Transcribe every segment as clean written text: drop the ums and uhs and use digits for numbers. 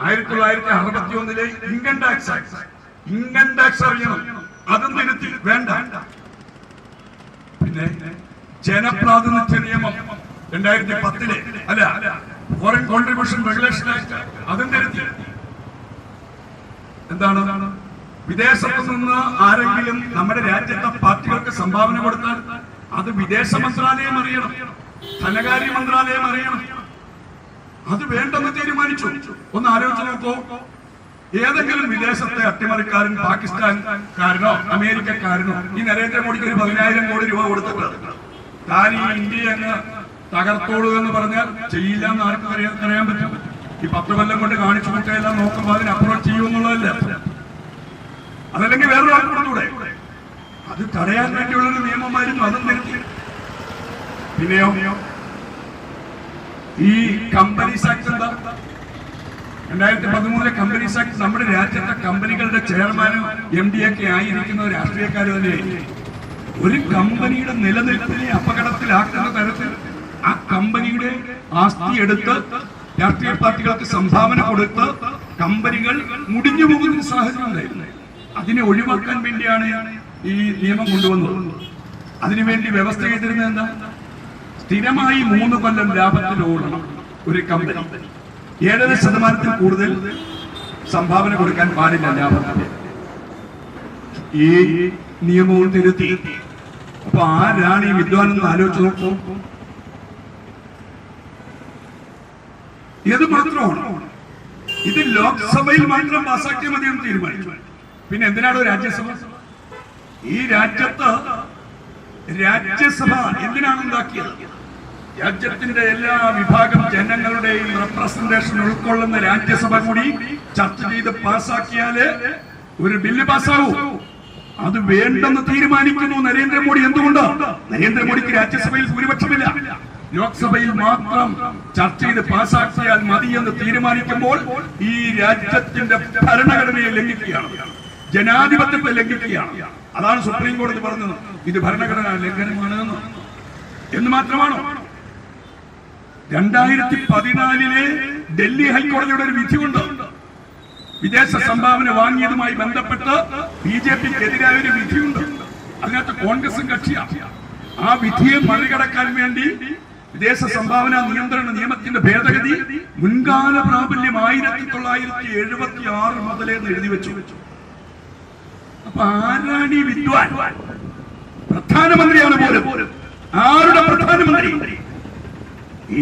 1961 income tax അറിയണം, അതും തിരുത്തി വേണ്ട. പിന്നെ ജനപ്രാതിനിധ്യ നിയമം 2010 അല്ല, ഫോറിൻ കോൺട്രിബ്യൂഷൻ റെഗുലേഷൻ ആക്ട് അതും തിരുത്തി. എന്താണ്? വിദേശത്തു നിന്ന് ആരെങ്കിലും നമ്മുടെ രാജ്യത്തെ പാർട്ടികൾക്ക് സംഭാവന കൊടുത്താൽ അത് വിദേശ മന്ത്രാലയം അറിയണം, ധനകാര്യ മന്ത്രാലയം അറിയണം. അത് വേണ്ടെന്ന് തീരുമാനിച്ചു. ഒന്ന് ആലോചിച്ച് നോക്കൂ. ഏതെങ്കിലും വിദേശത്തെ അട്ടിമറിക്കാരൻ പാകിസ്ഥാൻകാരനോ അമേരിക്കക്കാരനോ ഈ നരേന്ദ്രമോദിക്ക് ഒരു 10,000 കോടി രൂപ കൊടുത്തിട്ട് താൻ ഈ ഇന്ത്യ അങ്ങ് തകർത്തോളൂ എന്ന് പറഞ്ഞാൽ ചെയ്യില്ല എന്ന് ആർക്കും അറിയാൻ പറ്റും. ഈ 10 കൊല്ലം കൊണ്ട് കാണിച്ചു കൂട്ടിയെല്ലാം നോക്കുമ്പോൾ അതിനപ്പുറം ചെയ്യുമെന്നുള്ളതല്ല. അതല്ലെങ്കിൽ വേറൊരാൾ കൊടുത്തൂടെ? അത് തടയാൻ വേണ്ടിയുള്ളൊരു നിയമമായിരുന്നു, അതും നിർത്തി. പിന്നെയോ ഈ കമ്പനീസ് ആക്ട് എന്താ? 2013 കമ്പനീസ് ആക്ട് നമ്മുടെ രാജ്യത്തെ കമ്പനികളുടെ ചെയർമാനും MD ഒക്കെ ആയിരിക്കുന്ന രാഷ്ട്രീയക്കാർ തന്നെ ഒരു കമ്പനിയുടെ നിലനിൽപ്പിനെ അപകടത്തിലാക്കുന്ന തരത്തിൽ ആ കമ്പനിയുടെ ആസ്തി എടുത്ത് രാഷ്ട്രീയ പാർട്ടികൾക്ക് സംഭാവന കൊടുത്ത് കമ്പനികൾ മുടിഞ്ഞു പോകുന്ന സാഹചര്യം ഉണ്ടായിരുന്നു. അതിനെ ഒഴിവാക്കാൻ വേണ്ടിയാണ് ഈ നിയമം കൊണ്ടുവന്നത്. അതിനുവേണ്ടി വ്യവസ്ഥ ചെയ്തിരുന്നത് എന്താ? സ്ഥിരമായി 3 കൊല്ലം ലാഭത്തിൽ ഓടണം ഒരു കമ്പനി. 7% കൂടുതൽ സംഭാവന കൊടുക്കാൻ പാടില്ല ലാഭത്തിന്. ഈ നിയമവും തിരുത്തി. അപ്പൊ ആരാണ് ഈ വിദ്വാനെന്ന് ആലോചിച്ച് നോക്കൂ. ഇത് മാത്രമാണ്. ഇത് ലോക്സഭയിൽ മാത്രം പാസാക്കിയ മതിയെന്ന് തീരുമാനിച്ചു. പിന്നെ എന്തിനാണോ രാജ്യസഭ? ഈ രാജ്യത്ത് രാജ്യസഭ എന്തിനാണ് ഉണ്ടാക്കിയത്? രാജ്യത്തിന്റെ എല്ലാ വിഭാഗം ജനങ്ങളുടെയും റെപ്രസെന്റേഷൻ ഉൾക്കൊള്ളുന്ന രാജ്യസഭ കൂടി ചർച്ച ചെയ്ത് പാസാക്കിയാല് ഒരു ബില്ല് പാസ്സാവൂ. അത് വേണ്ടെന്ന് തീരുമാനിക്കുന്നു നരേന്ദ്രമോദി. എന്തുകൊണ്ട്? നരേന്ദ്രമോദിക്ക് രാജ്യസഭയിൽ ഭൂരിപക്ഷമില്ല. ലോക്സഭയിൽ മാത്രം ചർച്ച ചെയ്ത് പാസാക്കിയാൽ മതിയെന്ന് തീരുമാനിക്കുമ്പോൾ ഈ രാജ്യത്തിന്റെ ഭരണഘടനയെ ലംഘിക്കുകയാണ്, ജനാധിപത്യത്തെ ലംഘിക്കുകയാണ്. അതാണ് സുപ്രീം കോടതി പറഞ്ഞത് ഇത് ഭരണഘടനാ ലംഘനമാണ് എന്ന്. മാത്രമാണോ? 2014 ഡൽഹി ഹൈക്കോടതിയുടെ ഒരു വിധിയുണ്ട്. വിദേശ സംഭാവന വാങ്ങിയതുമായി ബന്ധപ്പെട്ട് BJPക്കെതിരായ ഒരു വിധിയുണ്ട്. അതിനകത്ത് കോൺഗ്രസും കക്ഷിയാണ്. ആ വിധിയെ മറികടക്കാൻ വേണ്ടി വിദേശ സംഭാവന നിയന്ത്രണ നിയമത്തിന്റെ ഭേദഗതി മുൻകാല പ്രാബല്യം 1976 മുതലേ എഴുതി വെച്ചു. അപ്പൊ ആരാണ് ഈ വിദ്വാൻ? പ്രധാനമന്ത്രിയാണ് പോലും. ആരുടെ പ്രധാനമന്ത്രി?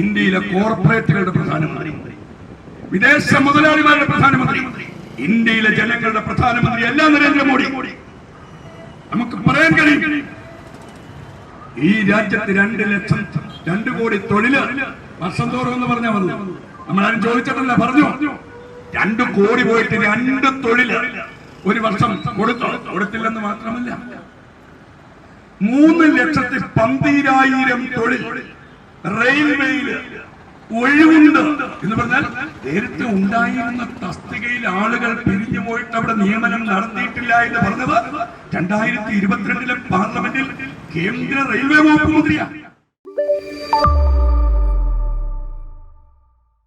ഇന്ത്യയിലെ കോർപ്പറേറ്റുകളുടെ പ്രധാനമന്ത്രി, വിദേശ മുതലാളിമാരുടെ പ്രധാനമന്ത്രി, ഇന്ത്യയിലെ ജനങ്ങളുടെ പ്രധാനമന്ത്രി അല്ല നരേന്ദ്രമോദി. നമുക്ക് പറയാൻ കഴിയും ഈ രാജ്യത്ത് 2 കോടി തൊഴില് വർഷം തോറും എന്ന് പറഞ്ഞാൽ വന്നു. നമ്മളാരും ചോദിച്ചിട്ടില്ല, പറഞ്ഞു 2 കോടി പോയിട്ട് 2 തൊഴില് ഒരു വർഷം കൊടുത്തില്ലെന്ന് മാത്രമല്ല 3,12,000 തൊഴിൽ റെയിൽവേയില് ഒഴിവുണ്ട് എന്ന് പറഞ്ഞാൽ നേരത്തെ ഉണ്ടായിരുന്ന തസ്തികയിൽ ആളുകൾ പിരിഞ്ഞു പോയിട്ട് അവിടെ നിയമനം നടത്തിയിട്ടില്ല എന്ന് പറഞ്ഞത് 2022 പാർലമെന്റിൽ കേന്ദ്ര റെയിൽവേ വകുപ്പ് മന്ത്രിയാണ്.